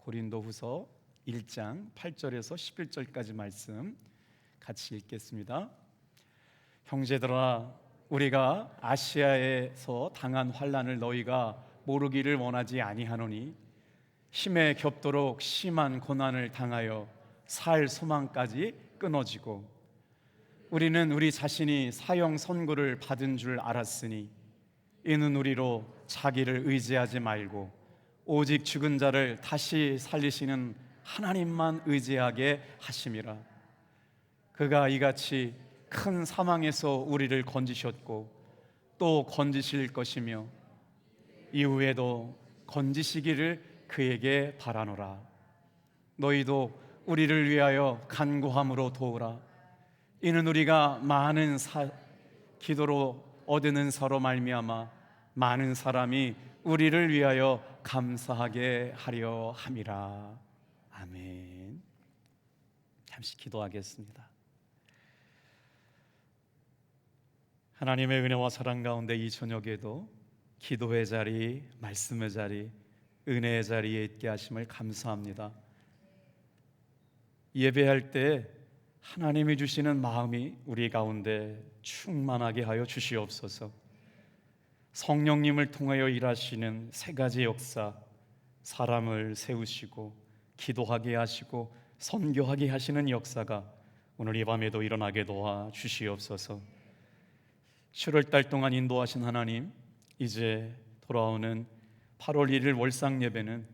고린도후서 1장 8절에서 11절까지 말씀 같이 읽겠습니다. 형제들아, 우리가 아시아에서 당한 환난을 너희가 모르기를 원하지 아니하노니 힘에 겹도록 심한 고난을 당하여 살 소망까지 끊어지고 우리는 우리 자신이 사형 선고를 받은 줄 알았으니 이는 우리로 자기를 의지하지 말고 오직 죽은 자를 다시 살리시는 하나님만 의지하게 하심이라. 그가 이같이 큰 사망에서 우리를 건지셨고 또 건지실 것이며 이후에도 건지시기를 그에게 바라노라. 너희도 우리를 위하여 간구함으로 도우라. 이는 우리가 많은 기도로 얻는 서로 말미암아 많은 사람이 우리를 위하여 감사하게 하려 함이라. 아멘. 잠시 기도하겠습니다. 하나님의 은혜와 사랑 가운데 이 저녁에도 기도의 자리, 말씀의 자리, 은혜의 자리에 있게 하심을 감사합니다. 예배할 때 하나님이 주시는 마음이 우리 가운데 충만하게 하여 주시옵소서. 성령님을 통하여 일하시는 세 가지 역사, 사람을 세우시고 기도하게 하시고 선교하게 하시는 역사가 오늘 이 밤에도 일어나게 도와 주시옵소서. 7월달 동안 인도하신 하나님, 이제 돌아오는 8월 1일 월상 예배는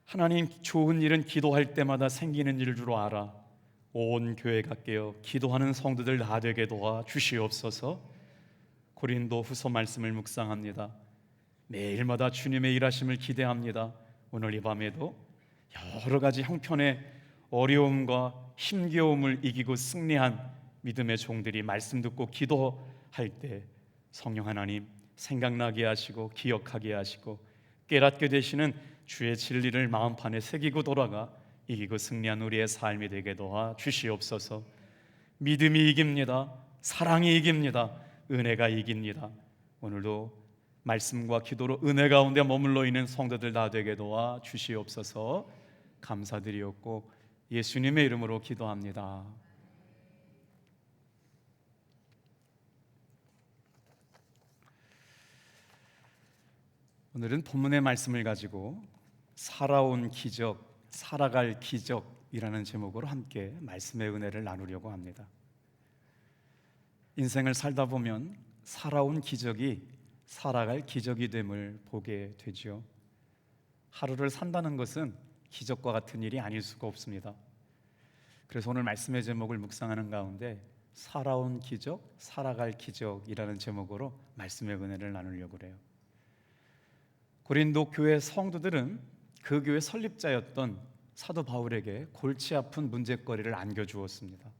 하나님, 좋은 일은 기도할 때마다 생기는 일 줄 알아 온 교회가 깨어 기도하는 성도들 다 되게 도와 주시옵소서. 고린도 후서 말씀을 묵상합니다. 매일마다 주님의 일하심을 기대합니다. 오늘 이 밤에도 여러 가지 형편의 어려움과 힘겨움을 이기고 승리한 믿음의 종들이 말씀 듣고 기도할 때 성령 하나님 생각나게 하시고 기억하게 하시고 깨닫게 되시는 주의 진리를 마음판에 새기고 돌아가 이기고 승리한 우리의 삶이 되게 도와 주시옵소서. 믿음이 이깁니다. 사랑이 이깁니다. 은혜가 이깁니다. 오늘도 말씀과 기도로 은혜 가운데 머물러 있는 성도들 다 되게 도와 주시옵소서. 감사드리옵고 예수님의 이름으로 기도합니다. 오늘은 본문의 말씀을 가지고 살아온 기적, 살아갈 기적이라는 제목으로 함께 말씀의 은혜를 나누려고 합니다. 인생을 살다 보면 살아온 기적이 살아갈 기적이 됨을 보게 되죠. 하루를 산다는 것은 기적과 같은 일이 아닐 수가 없습니다. 그래서 오늘 말씀의 제목을 묵상하는 가운데 살아온 기적, 살아갈 기적이라는 제목으로 말씀의 은혜를 나누려고 해요. 고린도 교회 성도들은 그 교회 설립자였던 사도 바울에게 골치 아픈 문제거리를 안겨주었습니다.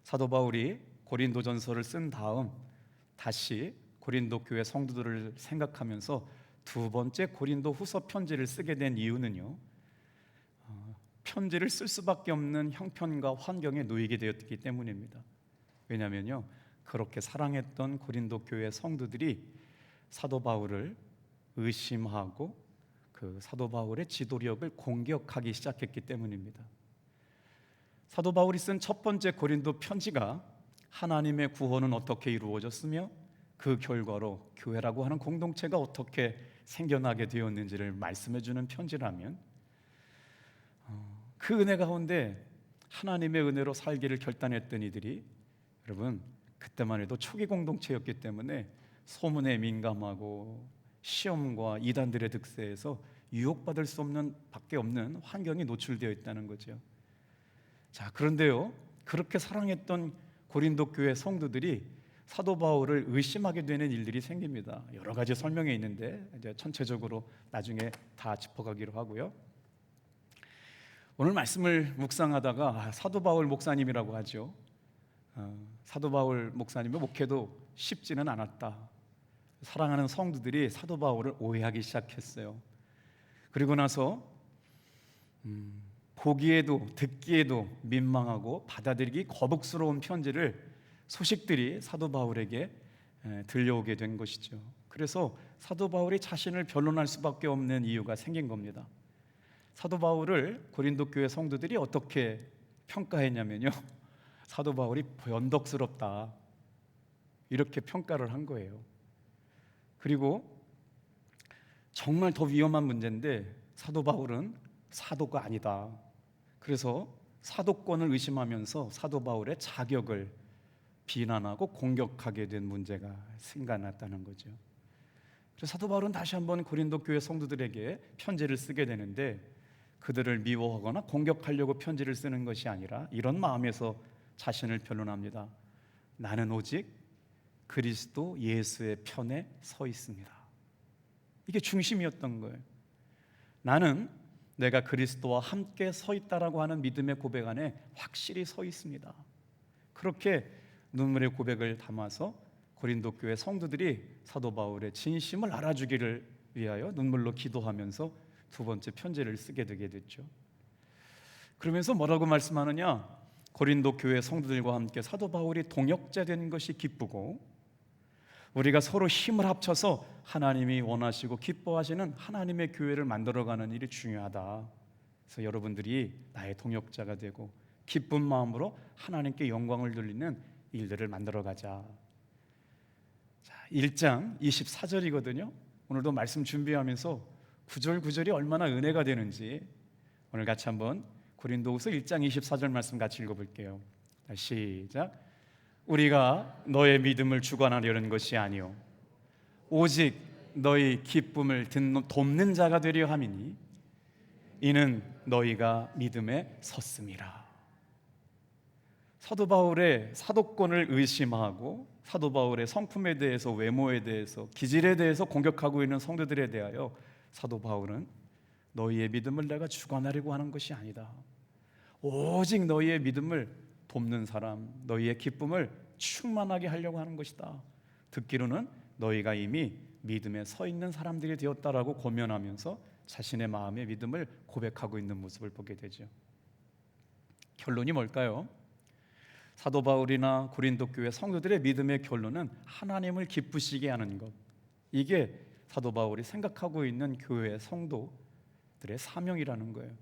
사도 바울이 고린도전서를 쓴 다음 다시 고린도 교회 성도들을 생각하면서 두 번째 고린도 후서 편지를 쓰게 된 이유는요, 편지를 쓸 수밖에 없는 형편과 환경에 놓이게 되었기 때문입니다. 왜냐하면요, 그렇게 사랑했던 고린도 교회 성도들이 사도 바울을 의심하고 그 사도 바울의 지도력을 공격하기 시작했기 때문입니다. 사도 바울이 쓴 첫 번째 고린도 편지가 하나님의 구원은 어떻게 이루어졌으며 그 결과로 교회라고 하는 공동체가 어떻게 생겨나게 되었는지를 말씀해주는 편지라면 그 은혜 가운데 하나님의 은혜로 살기를 결단했던 이들이, 여러분, 그때만 해도 초기 공동체였기 때문에 소문에 민감하고 시험과 이단들의 득세에서 유혹받을 수 없는 밖에 없는 환경이 노출되어 있다는 거죠. 자, 그런데요, 그렇게 사랑했던 고린도 교회 성도들이 사도 바울을 의심하게 되는 일들이 생깁니다. 여러 가지 설명이 있는데 이제 전체적으로 나중에 다 짚어가기로 하고요. 오늘 말씀을 묵상하다가 사도 바울 목사님이라고 하죠. 사도 바울 목사님의 목회도 쉽지는 않았다. 사랑하는 성도들이 사도 바울을 오해하기 시작했어요. 그리고 나서 보기에도 듣기에도 민망하고 받아들이기 거북스러운 소식들이 사도 바울에게 들려오게 된 것이죠. 그래서 사도 바울이 자신을 변론할 수밖에 없는 이유가 생긴 겁니다. 사도 바울을 고린도 교회 성도들이 어떻게 평가했냐면요, 사도 바울이 변덕스럽다, 이렇게 평가를 한 거예요. 그리고 정말 더 위험한 문제인데 사도 바울은 사도가 아니다. 그래서 사도권을 의심하면서 사도 바울의 자격을 비난하고 공격하게 된 문제가 생겨났다는 거죠. 그래서 사도 바울은 다시 한번 고린도 교회 성도들에게 편지를 쓰게 되는데, 그들을 미워하거나 공격하려고 편지를 쓰는 것이 아니라 이런 마음에서 자신을 변론합니다. 나는 오직 그리스도 예수의 편에 서 있습니다. 이게 중심이었던 거예요. 나는 내가 그리스도와 함께 서 있다라고 하는 믿음의 고백 안에 확실히 서 있습니다. 그렇게 눈물의 고백을 담아서 고린도 교회 성도들이 사도 바울의 진심을 알아주기를 위하여 눈물로 기도하면서 두 번째 편지를 쓰게 되게 됐죠. 그러면서 뭐라고 말씀하느냐? 고린도 교회 성도들과 함께 사도 바울이 동역자 된 것이 기쁘고, 우리가 서로 힘을 합쳐서 하나님이 원하시고 기뻐하시는 하나님의 교회를 만들어가는 일이 중요하다. 그래서 여러분들이 나의 동역자가 되고 기쁜 마음으로 하나님께 영광을 돌리는 일들을 만들어가자. 1장 24절이거든요 오늘도 말씀 준비하면서 구절구절이 얼마나 은혜가 되는지 오늘 같이 한번 고린도후서 1장 24절 말씀 같이 읽어볼게요. 시작. 우리가 너의 믿음을 주관하려는 것이 아니요 오직 너희 기쁨을 돕는 자가 되려 함이니 이는 너희가 믿음에 섰음이라. 사도 바울의 사도권을 의심하고 사도 바울의 성품에 대해서, 외모에 대해서, 기질에 대해서 공격하고 있는 성도들에 대하여 사도 바울은 너희의 믿음을 내가 주관하려고 하는 것이 아니다. 오직 너희의 믿음을 돕는 사람, 너희의 기쁨을 충만하게 하려고 하는 것이다. 듣기로는 너희가 이미 믿음에 서 있는 사람들이 되었다라고 고면하면서 자신의 마음의 믿음을 고백하고 있는 모습을 보게 되죠. 결론이 뭘까요? 사도 바울이나 고린도 교회 성도들의 믿음의 결론은 하나님을 기쁘시게 하는 것. 이게 사도 바울이 생각하고 있는 교회 성도들의 사명이라는 거예요.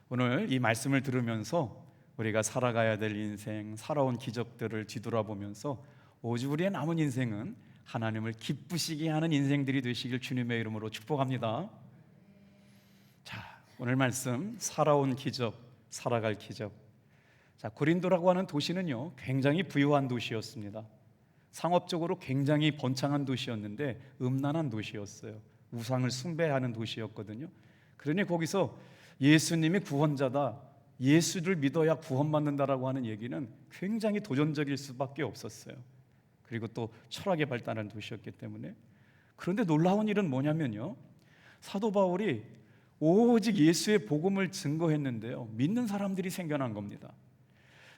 오늘 이 말씀을 들으면서 우리가 살아가야 될 인생, 살아온 기적들을 뒤돌아보면서 오직 우리의 남은 인생은 하나님을 기쁘시게 하는 인생들이 되시길 주님의 이름으로 축복합니다. 자, 오늘 말씀 살아온 기적, 살아갈 기적. 자, 고린도라고 하는 도시는요 굉장히 부유한 도시였습니다. 상업적으로 굉장히 번창한 도시였는데 음란한 도시였어요. 우상을 숭배하는 도시였거든요. 그러니 거기서 예수님이 구원자다, 예수를 믿어야 구원받는다라고 하는 얘기는 굉장히 도전적일 수밖에 없었어요. 그리고 또 철학이 발달한 도시였기 때문에. 그런데 놀라운 일은 뭐냐면요, 사도 바울이 오직 예수의 복음을 증거했는데요 믿는 사람들이 생겨난 겁니다.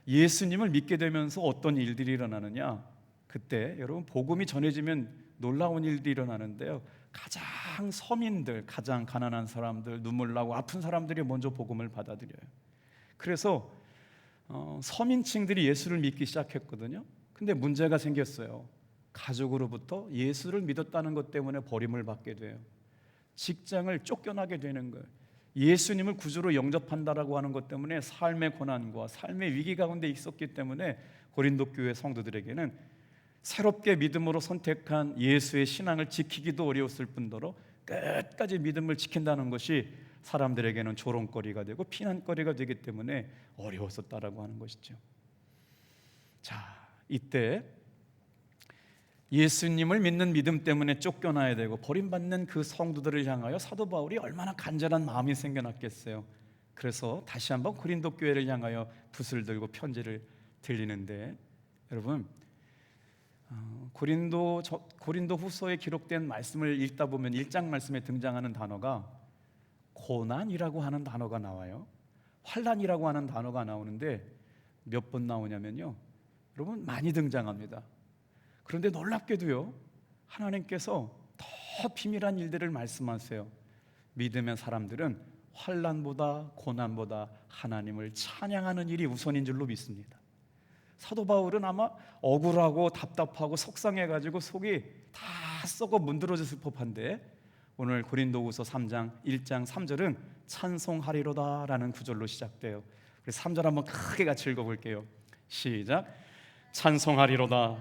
예수님을 믿게 되면서 어떤 일들이 일어나느냐, 그때 여러분 복음이 전해지면 놀라운 일들이 일어나는데요, 가장 서민들, 가장 가난한 사람들, 눈물 나고 아픈 사람들이 먼저 복음을 받아들여요. 그래서 서민층들이 예수를 믿기 시작했거든요. 근데 문제가 생겼어요. 가족으로부터 예수를 믿었다는 것 때문에 버림을 받게 돼요. 직장을 쫓겨나게 되는 거예요. 예수님을 구주로 영접한다라고 하는 것 때문에 삶의 고난과 삶의 위기 가운데 있었기 때문에 고린도 교회 성도들에게는 새롭게 믿음으로 선택한 예수의 신앙을 지키기도 어려웠을 뿐더러 끝까지 믿음을 지킨다는 것이 사람들에게는 조롱거리가 되고 피난거리가 되기 때문에 어려웠었다라고 하는 것이죠. 자, 이때 예수님을 믿는 믿음 때문에 쫓겨나야 되고 버림받는 그 성도들을 향하여 사도 바울이 얼마나 간절한 마음이 생겨났겠어요. 그래서 다시 한번 고린도 교회를 향하여 붓을 들고 편지를 들리는데, 여러분 고린도 후서에 기록된 말씀을 읽다 보면 1장 말씀에 등장하는 단어가 고난이라고 하는 단어가 나와요. 환난이라고 하는 단어가 나오는데 몇 번 나오냐면요, 여러분 많이 등장합니다. 그런데 놀랍게도요, 하나님께서 더 비밀한 일들을 말씀하세요. 믿음의 사람들은 환난보다 고난보다 하나님을 찬양하는 일이 우선인 줄로 믿습니다. 사도 바울은 아마 억울하고 답답하고 속상해가지고 속이 다 썩어 문드러졌을 법한데 오늘 고린도후서 3장 1장 3절은 찬송하리로다라는 구절로 시작돼요. 우리 3절 한번 크게 같이 읽어볼게요. 시작. 찬송하리로다.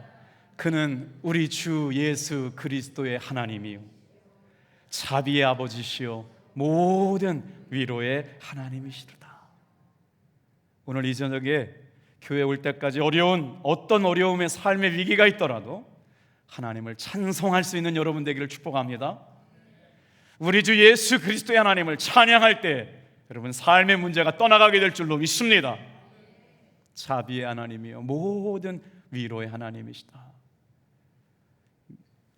그는 우리 주 예수 그리스도의 하나님이요 자비의 아버지시요 모든 위로의 하나님이시로다. 오늘 이 저녁에 교회 올 때까지 어떤 어려움의 삶의 위기가 있더라도 하나님을 찬송할 수 있는 여러분 되기를 축복합니다. 우리 주 예수 그리스도의 하나님을 찬양할 때 여러분 삶의 문제가 떠나가게 될 줄로 믿습니다. 자비의 하나님이요 모든 위로의 하나님이시다.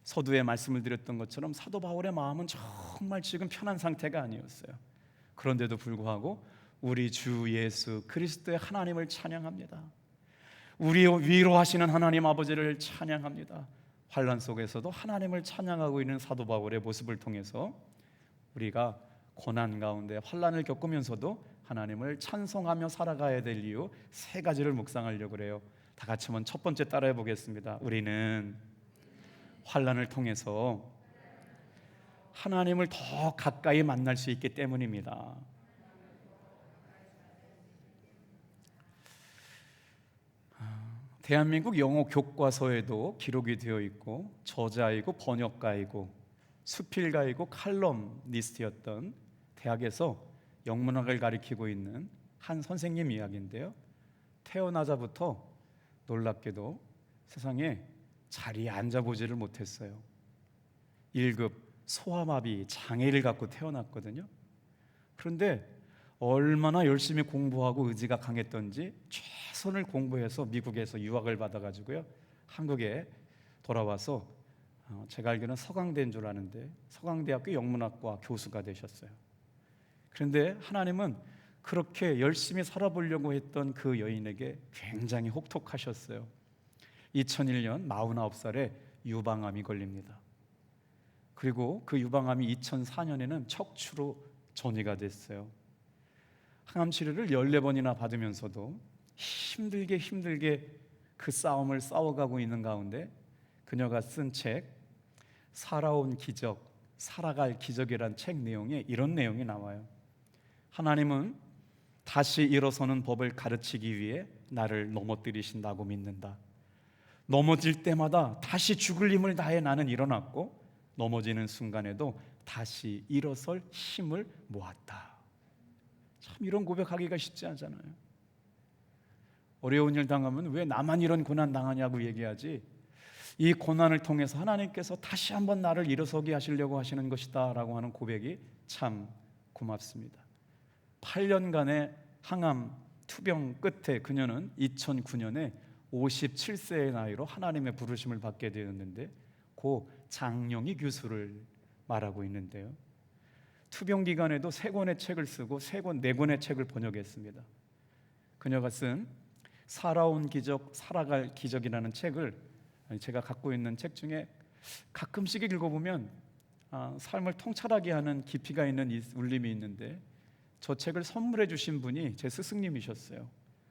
서두에 말씀을 드렸던 것처럼 사도 바울의 마음은 정말 지금 편한 상태가 아니었어요. 그런데도 불구하고 우리 주 예수 그리스도의 하나님을 찬양합니다. 우리 위로하시는 하나님 아버지를 찬양합니다. 환난 속에서도 하나님을 찬양하고 있는 사도 바울의 모습을 통해서 우리가 고난 가운데 환난을 겪으면서도 하나님을 찬송하며 살아가야 될 이유 3가지를 묵상하려고 그래요. 다 같이 한번 첫 번째 따라해 보겠습니다. 우리는 환난을 통해서 하나님을 더 가까이 만날 수 있기 때문입니다. 대한민국 영어 교과서에도 기록이 되어 있고 저자이고 번역가이고 수필가이고 칼럼니스트였던 대학에서 영문학을 가르치고 있는 한 선생님 이야기인데요. 태어나자부터 놀랍게도 세상에 자리에 앉아보지를 못했어요. 1급 소아마비 장애를 갖고 태어났거든요. 그런데 얼마나 열심히 공부하고 의지가 강했던지 최선을 공부해서 미국에서 유학을 받아가지고요 한국에 돌아와서 제가 알기로는 서강대인 줄 아는데 서강대학교 영문학과 교수가 되셨어요. 그런데 하나님은 그렇게 열심히 살아보려고 했던 그 여인에게 굉장히 혹독하셨어요. 2001년 49살에 유방암이 걸립니다. 그리고 그 유방암이 2004년에는 척추로 전이가 됐어요. 항암 치료를 14번이나 받으면서도 힘들게 그 싸움을 싸워가고 있는 가운데 그녀가 쓴 책 살아온 기적, 살아갈 기적이란 책 내용에 이런 내용이 나와요. 하나님은 다시 일어서는 법을 가르치기 위해 나를 넘어뜨리신다고 믿는다. 넘어질 때마다 다시 죽을 힘을 다해 나는 일어났고 넘어지는 순간에도 다시 일어설 힘을 모았다. 참 이런 고백하기가 쉽지 않잖아요. 어려운 일 당하면 왜 나만 이런 고난 당하냐고 얘기하지, 이 고난을 통해서 하나님께서 다시 한번 나를 일어서게 하시려고 하시는 것이다 라고 하는 고백이 참 고맙습니다. 8년간의 항암 투병 끝에 그녀는 2009년에 57세의 나이로 하나님의 부르심을 받게 되었는데 고 장영희 교수를 말하고 있는데요. 투병 기간에도 3권의 책을 쓰고 4권의 책을 번역했습니다. 그녀가 쓴 살아온 기적, 살아갈 기적이라는 책을 제가 갖고 있는 책 중에 가끔씩 읽어보면 삶을 통찰하게 하는 깊이가 있는 울림이 있는데 저 책을 선물해 주신 분이 제 스승님이셨어요.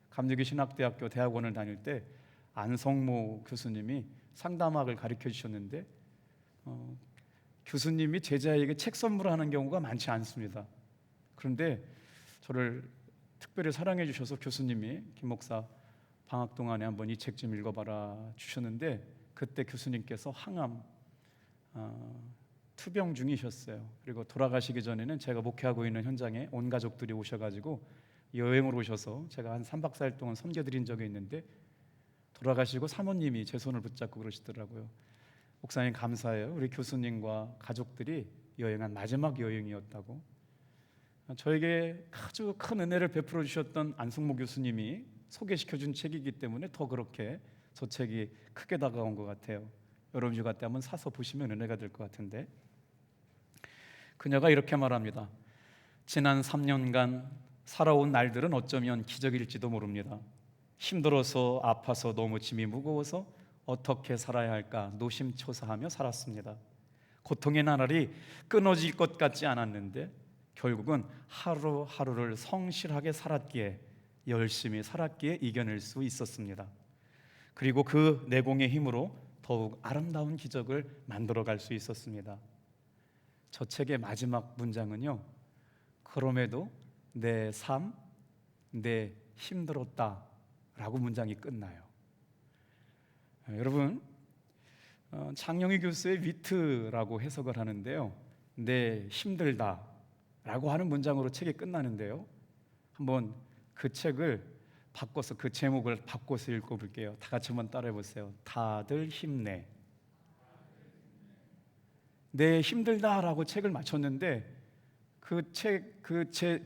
감리교 신학대학교 대학원을 다닐 때 안성모 교수님이 상담학을 가르쳐 주셨는데 교수님이 제자에게 책 선물하는 경우가 많지 않습니다. 그런데 저를 특별히 사랑해 주셔서 교수님이 김 목사 방학 동안에 한번 이 책 좀 읽어봐라 주셨는데 그때 교수님께서 항암 투병 중이셨어요. 그리고 돌아가시기 전에는 제가 목회하고 있는 현장에 온 가족들이 오셔가지고 여행을 오셔서 제가 한 3박 4일 동안 섬겨드린 적이 있는데 돌아가시고 사모님이 제 손을 붙잡고 그러시더라고요. 목사님 감사해요. 우리 교수님과 가족들이 여행한 마지막 여행이었다고. 저에게 아주 큰 은혜를 베풀어 주셨던 안승모 교수님이 소개시켜준 책이기 때문에 더 그렇게 저 책이 크게 다가온 것 같아요. 여러분 휴가 때 한번 사서 보시면 은혜가 될 것 같은데 그녀가 이렇게 말합니다. 지난 3년간 살아온 날들은 어쩌면 기적일지도 모릅니다. 힘들어서 아파서 너무 짐이 무거워서 어떻게 살아야 할까 노심초사하며 살았습니다. 고통의 나날이 끊어질 것 같지 않았는데 결국은 하루하루를 성실하게 살았기에 열심히 살았기에 이겨낼 수 있었습니다. 그리고 그 내공의 힘으로 더욱 아름다운 기적을 만들어갈 수 있었습니다. 저 책의 마지막 문장은요, 그 그럼에도 내 삶, 내 힘들었다 라고 문장이 끝나요. 여러분, 장영희 교수의 위트라고 해석을 하는데요, 내 힘들다 라고 하는 문장으로 책이 끝나는데요, 한번 그 책을 바꿔서, 그 제목을 바꿔서 읽어볼게요. 다 같이 한번 따라해 보세요. 다들 힘내. 내 힘들다라고 책을 맞췄는데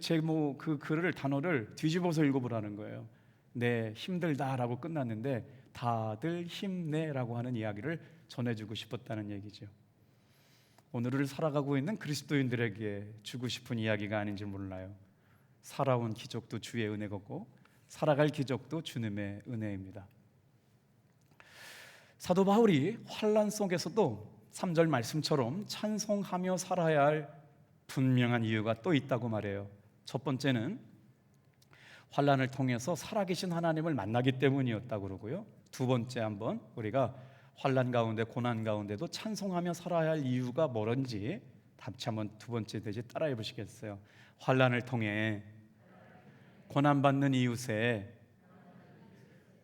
제목, 그 글을, 단어를 뒤집어서 읽어보라는 거예요. 내 힘들다라고 끝났는데 다들 힘내라고 하는 이야기를 전해주고 싶었다는 얘기죠. 오늘을 살아가고 있는 그리스도인들에게 주고 싶은 이야기가 아닌지 몰라요. 살아온 기적도 주의 은혜고 살아갈 기적도 주님의 은혜입니다. 사도 바울이 환난 속에서도 3절 말씀처럼 찬송하며 살아야 할 분명한 이유가 또 있다고 말해요. 첫 번째는 환난을 통해서 살아계신 하나님을 만나기 때문이었다고 그러고요. 두 번째, 한번 우리가 환난 가운데, 고난 가운데도 찬송하며 살아야 할 이유가 뭐런지 같이 한번 두 번째 대지 따라해 보시겠어요? 환난을 통해 고난받는 이웃의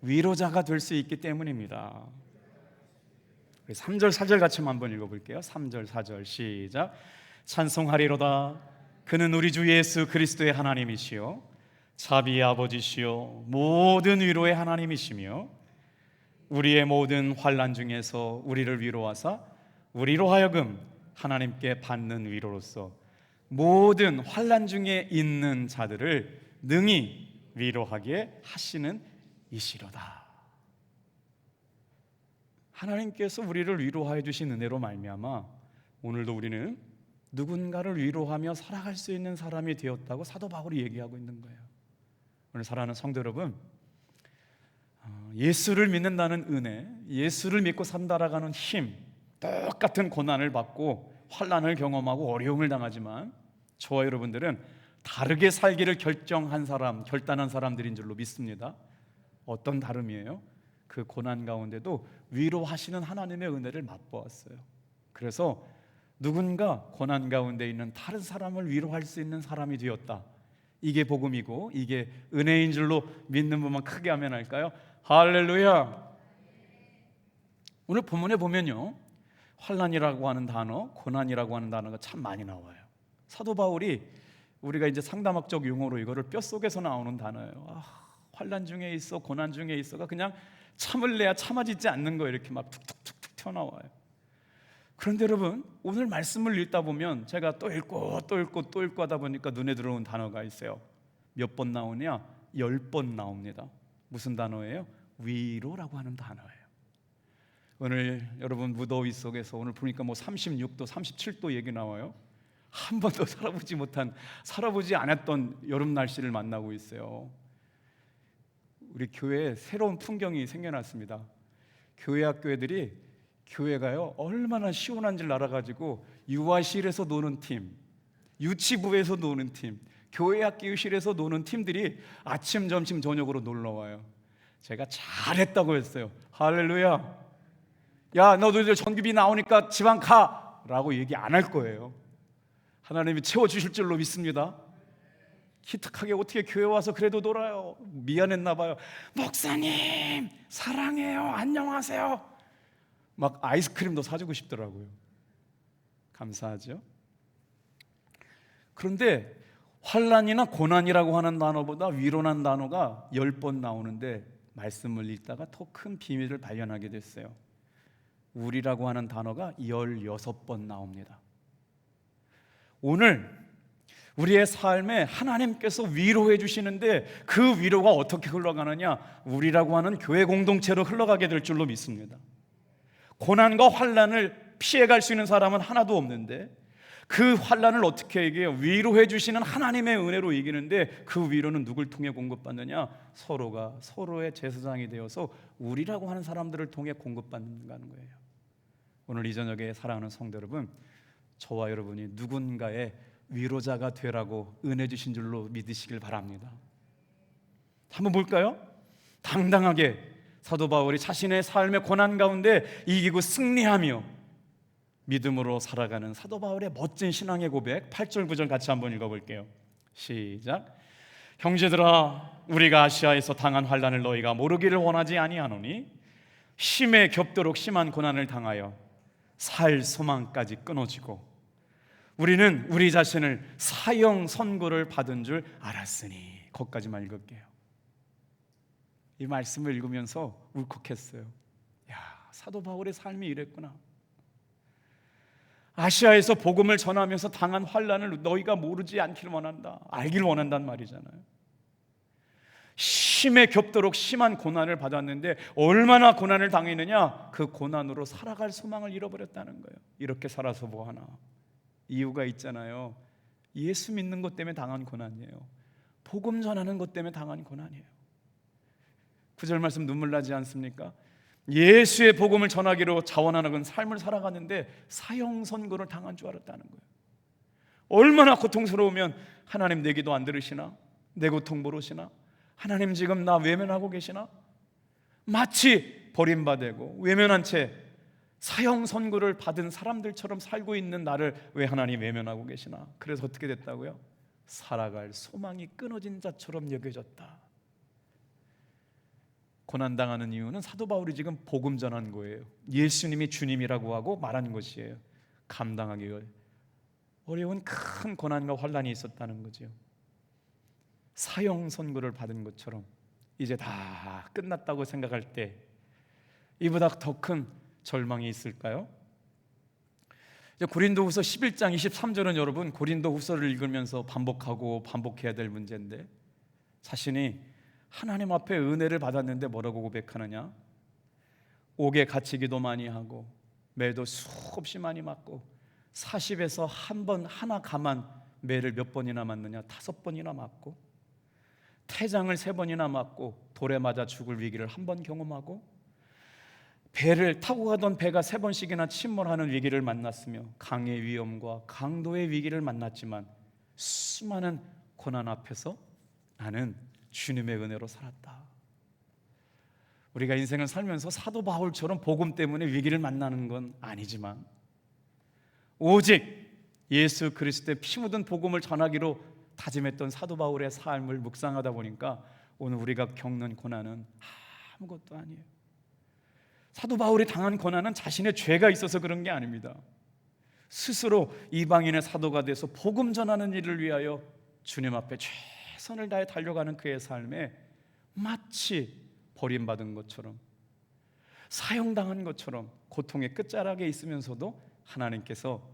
위로자가 될 수 있기 때문입니다. 3절 4절 같이 한번 읽어볼게요. 3절 4절 시작. 찬송하리로다 그는 우리 주 예수 그리스도의 하나님이시요 자비의 아버지시요 모든 위로의 하나님이시며 우리의 모든 환난 중에서 우리를 위로하사 우리로 하여금 하나님께 받는 위로로서 모든 환난 중에 있는 자들을 능히 위로하게 하시는 이시로다. 하나님께서 우리를 위로하여 주신 은혜로 말미암아 오늘도 우리는 누군가를 위로하며 살아갈 수 있는 사람이 되었다고 사도 바울이 얘기하고 있는 거예요. 오늘 사랑하는 성도 여러분, 예수를 믿는다는 은혜, 예수를 믿고 산다라는 힘, 똑같은 고난을 받고 환난을 경험하고 어려움을 당하지만 저와 여러분들은 다르게 살기를 결단한 사람들인 줄로 믿습니다. 어떤 다름이에요? 그 고난 가운데도 위로하시는 하나님의 은혜를 맛보았어요. 그래서 누군가 고난 가운데 있는 다른 사람을 위로할 수 있는 사람이 되었다. 이게 복음이고 이게 은혜인 줄로 믿는 분만 크게 하면 할까요? 할렐루야. 오늘 본문에 보면요, 환난이라고 하는 단어, 고난이라고 하는 단어가 참 많이 나와요. 사도 바울이 우리가 이제 상담학적 용어로 이거를 뼛속에서 나오는 단어예요. 환난 중에 있어, 고난 중에 있어가 그냥 참을래야 참아지지 않는 거 이렇게 막 툭툭툭툭 튀어나와요. 그런데 여러분, 오늘 말씀을 읽다 보면 제가 또 읽고 또 읽고 또 읽고 하다 보니까 눈에 들어온 단어가 있어요. 몇 번 나오냐? 10번 나옵니다. 무슨 단어예요? 위로라고 하는 단어예요. 오늘 여러분 무더위 속에서 오늘 보니까 뭐 36도, 37도 얘기 나와요. 한 번도 살아보지 않았던 여름 날씨를 만나고 있어요. 우리 교회에 새로운 풍경이 생겨났습니다. 교회 학교애들이 교회가요 얼마나 시원한지를 알아가지고 유아실에서 노는 팀, 유치부에서 노는 팀, 교회 학교실에서 노는 팀들이 아침, 점심, 저녁으로 놀러와요. 제가 잘했다고 했어요. 할렐루야. 야, 너도 전기비 나오니까 지방 가 라고 얘기 안 할 거예요. 하나님이 채워주실 줄로 믿습니다. 기특하게 어떻게 교회 와서 그래도 놀아요. 미안했나 봐요. 목사님 사랑해요, 안녕하세요. 막 아이스크림도 사주고 싶더라고요. 감사하죠. 그런데 환난이나 고난이라고 하는 단어보다 위로란 단어가 10번 나오는데 말씀을 읽다가 더 큰 비밀을 발견하게 됐어요. 우리라고 하는 단어가 16번 나옵니다. 오늘 우리의 삶에 하나님께서 위로해 주시는데 그 위로가 어떻게 흘러가느냐? 우리라고 하는 교회 공동체로 흘러가게 될 줄로 믿습니다. 고난과 환난을 피해갈 수 있는 사람은 하나도 없는데 그 환난을 어떻게 이겨요? 위로해 주시는 하나님의 은혜로 이기는데 그 위로는 누굴 통해 공급받느냐? 서로가 서로의 제사장이 되어서 우리라고 하는 사람들을 통해 공급받는다는 거예요. 오늘 이 저녁에 사랑하는 성도 여러분, 저와 여러분이 누군가의 위로자가 되라고 은혜 주신 줄로 믿으시길 바랍니다. 한번 볼까요? 당당하게 사도 바울이 자신의 삶의 고난 가운데 이기고 승리하며 믿음으로 살아가는 사도 바울의 멋진 신앙의 고백 8절 9절 같이 한번 읽어볼게요. 시작. 형제들아, 우리가 아시아에서 당한 환난을 너희가 모르기를 원하지 아니하노니 심에 겹도록 심한 고난을 당하여 살 소망까지 끊어지고 우리는 우리 자신을 사형 선고를 받은 줄 알았으니. 거기까지만 읽을게요. 이 말씀을 읽으면서 울컥했어요. 야, 사도 바울의 삶이 이랬구나. 아시아에서 복음을 전하면서 당한 환난을 너희가 모르지 않기를 원한다, 알기를 원한단 말이잖아요. 심에 겹도록 심한 고난을 받았는데 얼마나 고난을 당했느냐? 그 고난으로 살아갈 소망을 잃어버렸다는 거예요. 이렇게 살아서 뭐하나? 이유가 있잖아요. 예수 믿는 것 때문에 당한 고난이에요. 복음 전하는 것 때문에 당한 고난이에요. 9절 말씀 눈물 나지 않습니까? 예수의 복음을 전하기로 자원하는 삶을 살아가는데 사형 선고를 당한 줄 알았다는 거예요. 얼마나 고통스러우면 하나님 내 기도 안 들으시나? 내 고통 모르시나? 하나님 지금 나 외면하고 계시나? 마치 버림받고 외면한 채 사형 선고를 받은 사람들처럼 살고 있는 나를 왜 하나님 외면하고 계시나? 그래서 어떻게 됐다고요? 살아갈 소망이 끊어진 자처럼 여겨졌다. 고난당하는 이유는 사도 바울이 지금 복음 전한 거예요. 예수님이 주님이라고 하고 말한 것이에요. 감당하기 어려운 큰 고난과 환난이 있었다는 거죠. 사형 선고를 받은 것처럼 이제 다 끝났다고 생각할 때 이보다 더 큰 절망이 있을까요? 이제 고린도후서 11장 23절은 여러분 고린도후서를 읽으면서 반복하고 반복해야 될 문제인데, 자신이 하나님 앞에 은혜를 받았는데 뭐라고 고백하느냐? 옥에 갇히기도 많이 하고 매도 수없이 많이 맞고 40에서 한 번 하나 가만 매를 몇 번이나 맞느냐? 5번이나 맞고 태장을 3번이나 맞고 돌에 맞아 죽을 위기를 한 번 경험하고 배를 타고 가던 배가 3번씩이나 침몰하는 위기를 만났으며 강의 위험과 강도의 위기를 만났지만 수많은 고난 앞에서 나는 주님의 은혜로 살았다. 우리가 인생을 살면서 사도 바울처럼 복음 때문에 위기를 만나는 건 아니지만 오직 예수 그리스도의 피 묻은 복음을 전하기로 다짐했던 사도 바울의 삶을 묵상하다 보니까 오늘 우리가 겪는 고난은 아무것도 아니에요. 사도 바울이 당한 고난은 자신의 죄가 있어서 그런 게 아닙니다. 스스로 이방인의 사도가 돼서 복음 전하는 일을 위하여 주님 앞에 최선을 다해 달려가는 그의 삶에 마치 버림받은 것처럼 사형당한 것처럼 고통의 끝자락에 있으면서도 하나님께서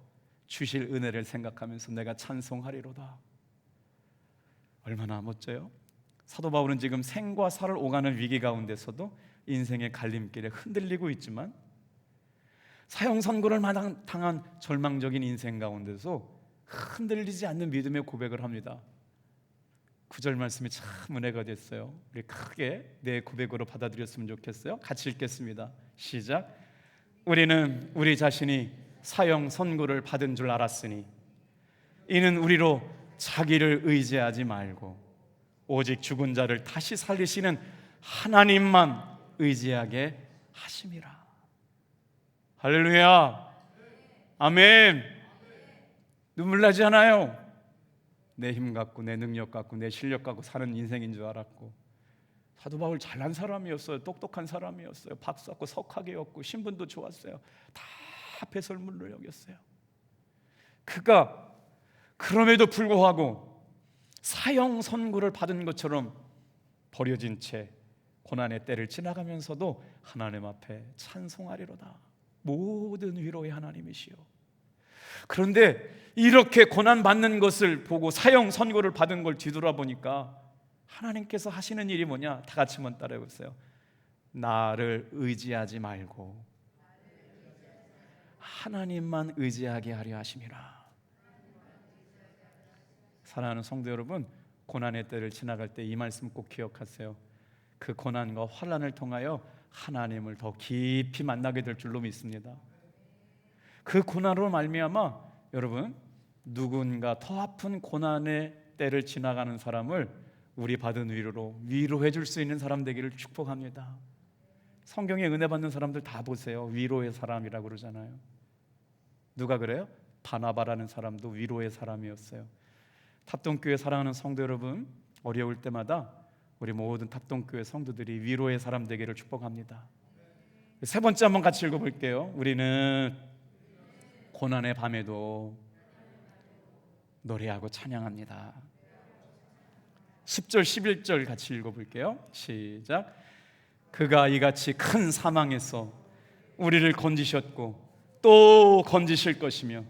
주실 은혜를 생각하면서 내가 찬송하리로다. 얼마나 멋져요? 사도 바울은 지금 생과 사를 오가는 위기 가운데서도 인생의 갈림길에 흔들리고 있지만 사형 선고를 당한 절망적인 인생 가운데서 흔들리지 않는 믿음의 고백을 합니다. 9절 말씀이 참 은혜가 됐어요. 우리 크게 내 고백으로 받아들였으면 좋겠어요. 같이 읽겠습니다. 시작. 우리는 우리 자신이 사형 선고를 받은 줄 알았으니 이는 우리로 자기를 의지하지 말고 오직 죽은 자를 다시 살리시는 하나님만 의지하게 하심이라. 할렐루야. 아멘. 눈물 나지 않아요? 내 힘 갖고 내 능력 갖고 내 실력 갖고 사는 인생인 줄 알았고, 사도 바울 잘난 사람이었어요. 똑똑한 사람이었어요. 박수 받고 석학이었고 신분도 좋았어요. 다 배설물로 여겼어요. 그가 그럼에도 불구하고 사형 선고를 받은 것처럼 버려진 채 고난의 때를 지나가면서도 하나님 앞에 찬송하리로다. 모든 위로의 하나님이시여. 그런데 이렇게 고난받는 것을 보고 사형 선고를 받은 걸 뒤돌아보니까 하나님께서 하시는 일이 뭐냐? 다 같이 한번 따라해 보세요. 나를 의지하지 말고 하나님만 의지하게 하려 하심이라. 사랑하는 성도 여러분, 고난의 때를 지나갈 때 이 말씀 꼭 기억하세요. 그 고난과 환난을 통하여 하나님을 더 깊이 만나게 될 줄로 믿습니다. 그 고난으로 말미암아 여러분, 누군가 더 아픈 고난의 때를 지나가는 사람을 우리 받은 위로로 위로해 줄 수 있는 사람 되기를 축복합니다. 성경에 은혜 받는 사람들 다 보세요. 위로의 사람이라고 그러잖아요. 누가 그래요? 바나바라는 사람도 위로의 사람이었어요. 탑동교회 사랑하는 성도 여러분, 어려울 때마다 우리 모든 탑동교회 성도들이 위로의 사람 되기를 축복합니다. 세 번째 한번 같이 읽어볼게요. 우리는 고난의 밤에도 노래하고 찬양합니다. 10절 11절 같이 읽어볼게요. 시작. 그가 이같이 큰 사망에서 우리를 건지셨고 또 건지실 것이며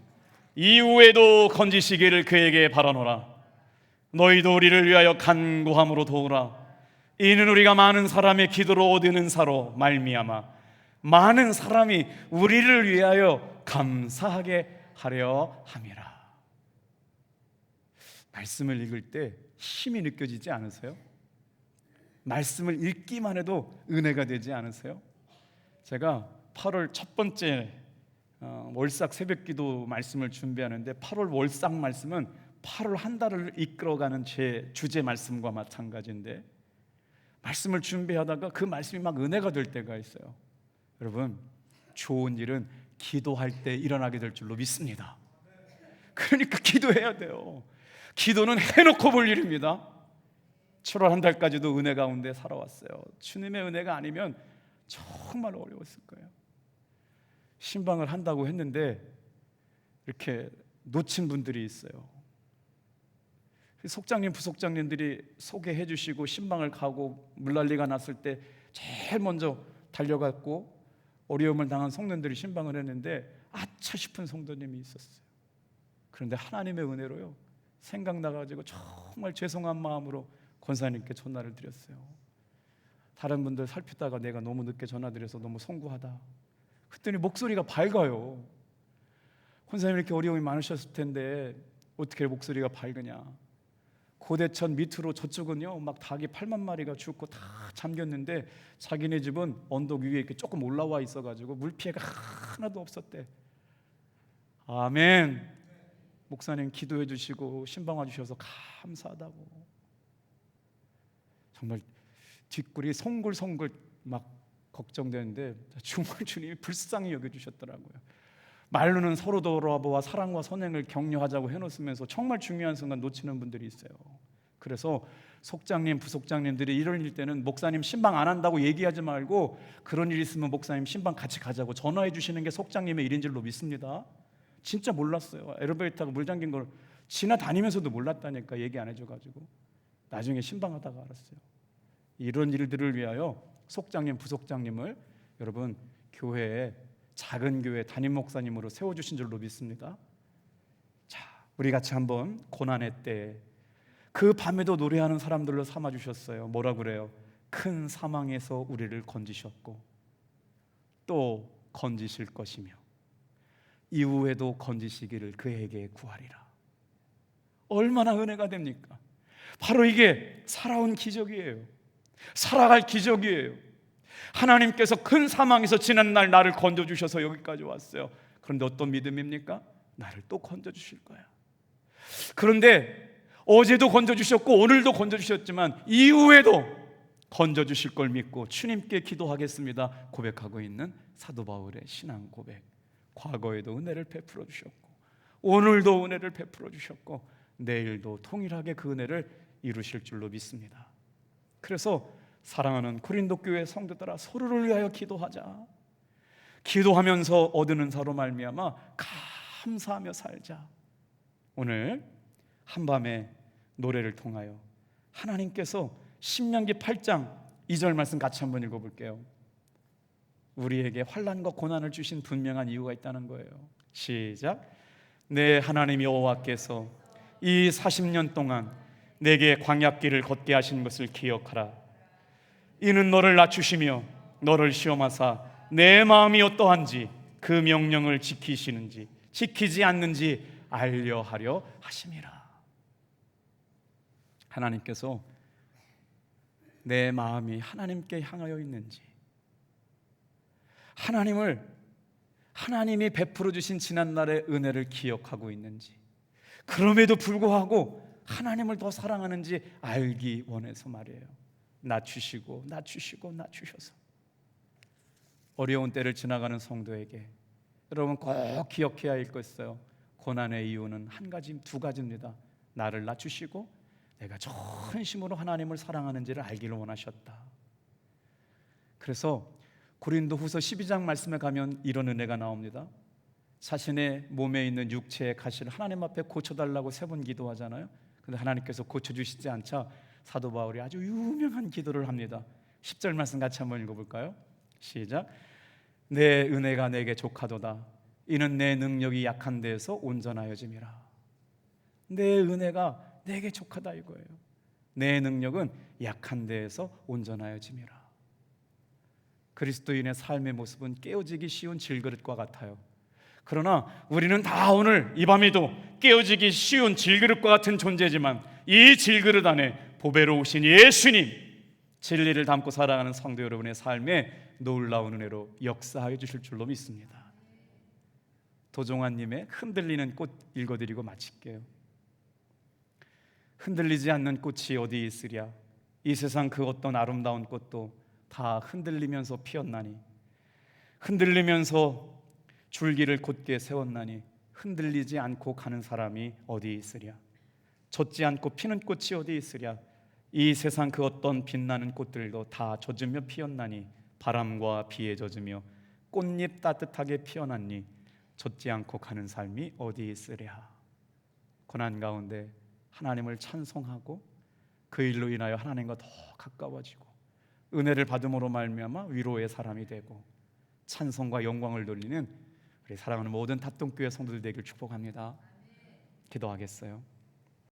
이후에도 건지시기를 그에게 바라노라. 너희도 우리를 위하여 간구함으로 도우라. 이는 우리가 많은 사람의 기도로 얻은 은사로 말미암아 많은 사람이 우리를 위하여 감사하게 하려 함이라. 말씀을 읽을 때 힘이 느껴지지 않으세요? 말씀을 읽기만 해도 은혜가 되지 않으세요? 제가 8월 첫 번째 월삭 새벽기도 말씀을 준비하는데 8월 월삭 말씀은 8월 한 달을 이끌어가는 제 주제 말씀과 마찬가지인데, 말씀을 준비하다가 그 말씀이 막 은혜가 될 때가 있어요. 여러분, 좋은 일은 기도할 때 일어나게 될 줄로 믿습니다. 그러니까 기도해야 돼요. 기도는 해놓고 볼 일입니다. 7월 한 달까지도 은혜 가운데 살아왔어요. 주님의 은혜가 아니면 정말 어려웠을 거예요. 신방을 한다고 했는데 이렇게 놓친 분들이 있어요. 속장님, 부속장님들이 소개해 주시고 신방을 가고 물난리가 났을 때 제일 먼저 달려갔고 어려움을 당한 성도들이 신방을 했는데 아차 싶은 성도님이 있었어요. 그런데 하나님의 은혜로요, 생각나가지고 정말 죄송한 마음으로 권사님께 전화를 드렸어요. 다른 분들 살피다가 내가 너무 늦게 전화드려서 너무 송구하다. 그랬더니 목소리가 밝아요. 권사님 이렇게 어려움이 많으셨을 텐데 어떻게 목소리가 밝으냐. 고대천 밑으로 저쪽은요 막 닭이 8만 마리가 죽고 다 잠겼는데 자기네 집은 언덕 위에 이렇게 조금 올라와 있어가지고 물피해가 하나도 없었대. 아멘. 목사님 기도해 주시고 신방 와 주셔서 감사하다고. 정말 뒷골이 송글송글 막 걱정되는데 정말 주님이 불쌍히 여겨주셨더라고요. 말로는 서로 돌아보아 사랑과 선행을 격려하자고 해놓으면서 정말 중요한 순간 놓치는 분들이 있어요. 그래서 속장님, 부속장님들이 이런 일 때는 목사님 신방 안 한다고 얘기하지 말고 그런 일 있으면 목사님 신방 같이 가자고 전화해 주시는 게 속장님의 일인 줄로 믿습니다. 진짜 몰랐어요. 엘리베이터가 물 잠긴 걸 지나다니면서도 몰랐다니까, 얘기 안 해줘가지고 나중에 신방하다가 알았어요. 이런 일들을 위하여 속장님, 부속장님을 여러분 교회에, 작은 교회 담임 목사님으로 세워주신 줄로 믿습니다. 자, 우리 같이 한번 고난의 때 그 밤에도 노래하는 사람들로 삼아주셨어요. 뭐라 그래요? 큰 사망에서 우리를 건지셨고 또 건지실 것이며 이후에도 건지시기를 그에게 구하리라. 얼마나 은혜가 됩니까? 바로 이게 살아온 기적이에요. 살아갈 기적이에요. 하나님께서 큰 사망에서 지난날 나를 건져주셔서 여기까지 왔어요. 그런데 어떤 믿음입니까? 나를 또 건져주실 거야. 그런데 어제도 건져주셨고 오늘도 건져주셨지만 이후에도 건져주실 걸 믿고 주님께 기도하겠습니다 고백하고 있는 사도 바울의 신앙 고백. 과거에도 은혜를 베풀어 주셨고 오늘도 은혜를 베풀어 주셨고 내일도 동일하게 그 은혜를 이루실 줄로 믿습니다. 그래서 사랑하는 고린도 교회 성도들아, 서로를 위하여 기도하자. 기도하면서 얻은 은사로 말미암아 감사하며 살자. 오늘 한밤의 노래를 통하여 하나님께서 신명기 8장 2절 말씀 같이 한번 읽어볼게요. 우리에게 환난과 고난을 주신 분명한 이유가 있다는 거예요. 시작. 내 하나님 여호와께서 이 40년 동안 내게 광야길을 걷게 하신 것을 기억하라. 이는 너를 낮추시며 너를 시험하사 내 마음이 어떠한지 그 명령을 지키시는지 지키지 않는지 알려 하려 하심이라. 하나님께서 내 마음이 하나님께 향하여 있는지, 하나님이 베풀어 주신 지난날의 은혜를 기억하고 있는지, 그럼에도 불구하고 하나님을 더 사랑하는지 알기 원해서 말이에요. 낮추시고 낮추셔서 어려운 때를 지나가는 성도에게 여러분 꼭 기억해야 할 거 있어요. 고난의 이유는 한 가지, 두 가지입니다. 나를 낮추시고 내가 전심으로 하나님을 사랑하는지를 알기를 원하셨다. 그래서 고린도후서 12장 말씀에 가면 이런 은혜가 나옵니다. 자신의 몸에 있는 육체의 가시를 하나님 앞에 고쳐달라고 3번 기도하잖아요. 근데 하나님께서 고쳐주시지 않자 사도 바울이 아주 유명한 기도를 합니다. 10절 말씀 같이 한번 읽어볼까요? 시작. 내 은혜가 내게 족하도다. 이는 내 능력이 약한 데에서 온전하여짐이라. 내 은혜가 내게 족하다 이거예요. 내 능력은 약한 데에서 온전하여짐이라. 그리스도인의 삶의 모습은 깨어지기 쉬운 질그릇과 같아요. 그러나 우리는 다 오늘 이 밤에도 깨어지기 쉬운 질그릇과 같은 존재지만 이 질그릇 안에 보배로우신 예수님, 진리를 담고 살아가는 성도 여러분의 삶에 놀라운 은혜로 역사하여 주실 줄로 믿습니다. 도종환님의 흔들리는 꽃 읽어드리고 마칠게요. 흔들리지 않는 꽃이 어디 있으랴. 이 세상 그 어떤 아름다운 꽃도 다 흔들리면서 피었나니, 흔들리면서 줄기를 곧게 세웠나니 흔들리지 않고 가는 사람이 어디 있으랴. 젖지 않고 피는 꽃이 어디 있으랴. 이 세상 그 어떤 빛나는 꽃들도 다 젖으며 피었나니 바람과 비에 젖으며 꽃잎 따뜻하게 피어났니 젖지 않고 가는 삶이 어디 있으랴. 고난 가운데 하나님을 찬송하고 그 일로 인하여 하나님과 더 가까워지고 은혜를 받음으로 말미암아 위로의 사람이 되고 찬송과 영광을 돌리는 우리 사랑하는 모든 닷동교회 성도들 되길 축복합니다. 기도하겠어요.